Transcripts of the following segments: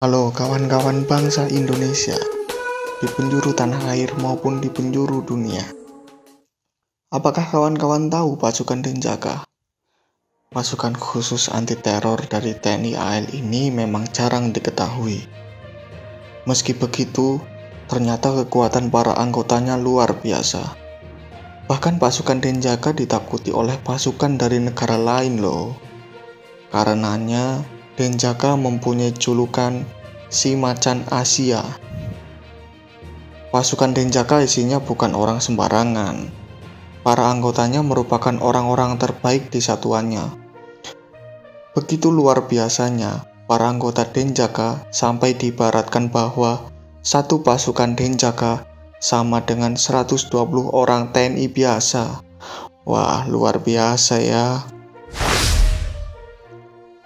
Halo kawan-kawan bangsa Indonesia, di penjuru tanah air maupun di penjuru dunia. Apakah kawan-kawan tahu pasukan Denjaka? Pasukan khusus anti teror dari TNI AL ini memang jarang diketahui. Meski begitu, ternyata kekuatan para anggotanya luar biasa. Bahkan pasukan Denjaka ditakuti oleh pasukan dari negara lain loh. Karenanya, Denjaka mempunyai julukan si macan Asia. Pasukan Denjaka isinya bukan orang sembarangan. Para anggotanya merupakan orang-orang terbaik di satuannya. Begitu luar biasanya, para anggota Denjaka sampai diibaratkan bahwa satu pasukan Denjaka sama dengan 120 orang TNI biasa. Wah, luar biasa ya.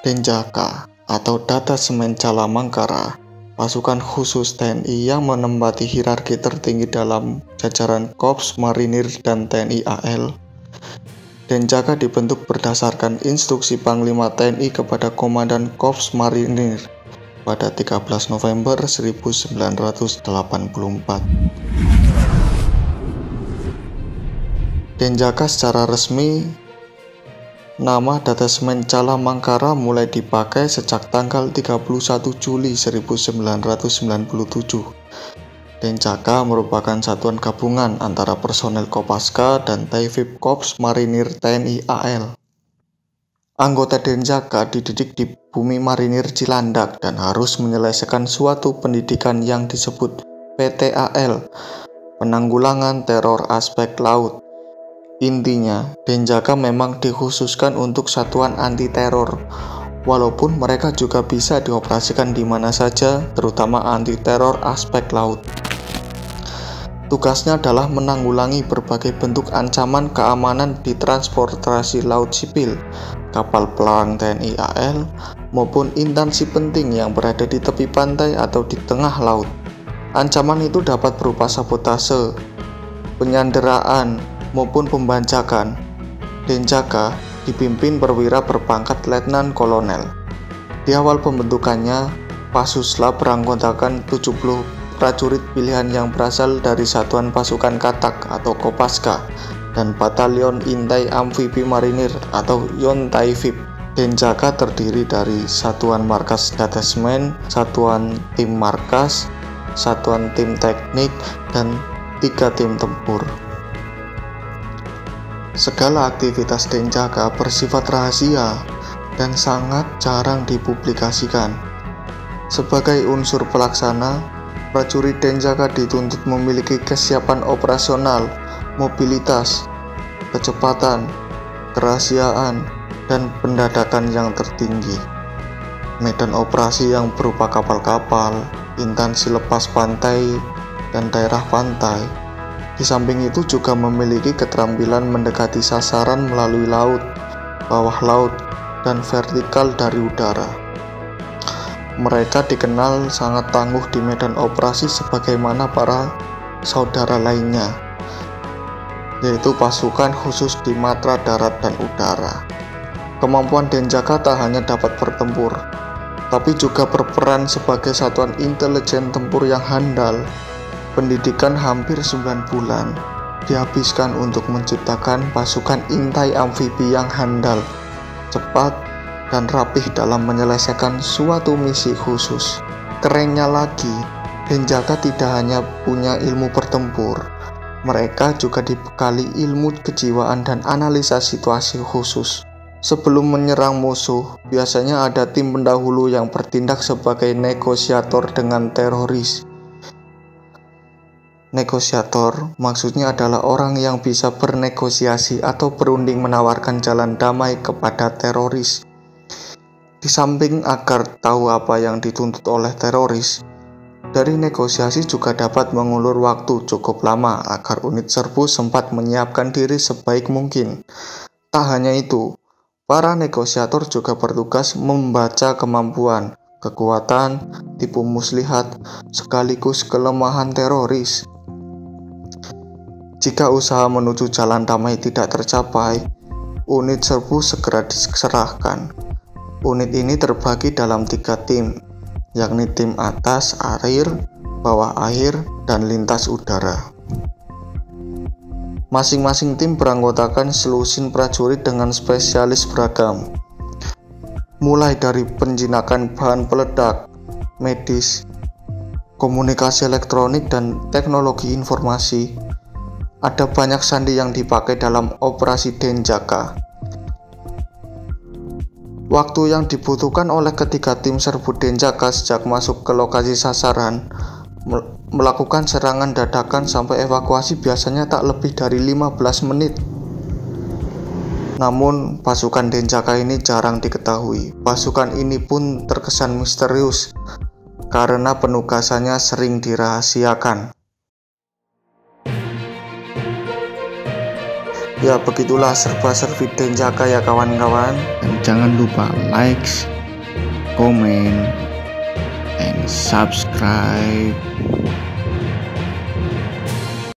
Denjaka atau Datasemen Cala Mangkara, pasukan khusus TNI yang menempati hierarki tertinggi dalam jajaran Korps Marinir dan TNI AL. Denjaka dibentuk berdasarkan instruksi Panglima TNI kepada Komandan Korps Marinir pada 13 November 1984. Denjaka secara resmi, nama Datasemen Cala Mangkara mulai dipakai sejak tanggal 31 Juli 1997. Denjaka merupakan satuan gabungan antara personel Kopaska dan Taifib Korps Marinir TNI AL. Anggota Denjaka dididik di Bumi Marinir Cilandak dan harus menyelesaikan suatu pendidikan yang disebut PTAL, Penanggulangan Teror Aspek Laut. Intinya, Denjaka memang dikhususkan untuk satuan anti teror, walaupun mereka juga bisa dioperasikan di mana saja, terutama anti teror aspek laut. Tugasnya adalah menanggulangi berbagai bentuk ancaman keamanan di transportasi laut sipil, kapal perang TNI AL, maupun instansi penting yang berada di tepi pantai atau di tengah laut. Ancaman itu dapat berupa sabotase, penyanderaan, maupun pembajakan. Denjaka dipimpin perwira berpangkat letnan kolonel. Di awal pembentukannya, Pasusla beranggotakan 70 prajurit pilihan yang berasal dari Satuan Pasukan Katak atau Kopaska dan Batalion Intai Amfibi Marinir atau Yontaifib. Denjaka terdiri dari Satuan Markas Datasemen, Satuan Tim Markas, Satuan Tim Teknik, dan 3 tim tempur. Segala aktivitas Denjaka bersifat rahasia dan sangat jarang dipublikasikan. Sebagai unsur pelaksana, prajurit Denjaka dituntut memiliki kesiapan operasional, mobilitas, kecepatan, kerahasiaan, dan pendadakan yang tertinggi. Medan operasi yang berupa kapal-kapal, instansi lepas pantai, dan daerah pantai. Di samping itu juga memiliki keterampilan mendekati sasaran melalui laut, bawah laut, dan vertikal dari udara. Mereka dikenal sangat tangguh di medan operasi sebagaimana para saudara lainnya, yaitu pasukan khusus di matra darat dan udara. Kemampuan Denjaka tak hanya dapat bertempur, tapi juga berperan sebagai satuan intelijen tempur yang handal. Pendidikan hampir 9 bulan dihabiskan untuk menciptakan pasukan intai amfibi yang handal, cepat, dan rapih dalam menyelesaikan suatu misi khusus. Kerennya lagi, Denjaka tidak hanya punya ilmu bertempur, mereka juga dibekali ilmu kejiwaan dan analisa situasi khusus. Sebelum menyerang musuh, biasanya ada tim pendahulu yang bertindak sebagai negosiator dengan teroris. Negosiator maksudnya adalah orang yang bisa bernegosiasi atau berunding menawarkan jalan damai kepada teroris. Di samping agar tahu apa yang dituntut oleh teroris, dari negosiasi juga dapat mengulur waktu cukup lama agar unit serbu sempat menyiapkan diri sebaik mungkin. Tak hanya itu, para negosiator juga bertugas membaca kemampuan, kekuatan, tipu muslihat, sekaligus kelemahan teroris. Jika usaha menuju jalan damai tidak tercapai, unit serbu segera diserahkan. Unit ini terbagi dalam 3 tim, yakni tim atas air, bawah air, dan lintas udara. Masing-masing tim beranggotakan selusin prajurit dengan spesialis beragam, mulai dari penjinakan bahan peledak, medis, komunikasi elektronik, dan teknologi informasi. Ada banyak sandi yang dipakai dalam operasi Denjaka. Waktu yang dibutuhkan oleh ketiga tim serbu Denjaka sejak masuk ke lokasi sasaran melakukan serangan dadakan sampai evakuasi biasanya tak lebih dari 15 menit. Namun, pasukan Denjaka ini jarang diketahui. Pasukan ini pun terkesan misterius karena penugasannya sering dirahasiakan. Ya, begitulah serba-serbi Denjaka ya kawan-kawan. Dan jangan lupa like, comment, and subscribe.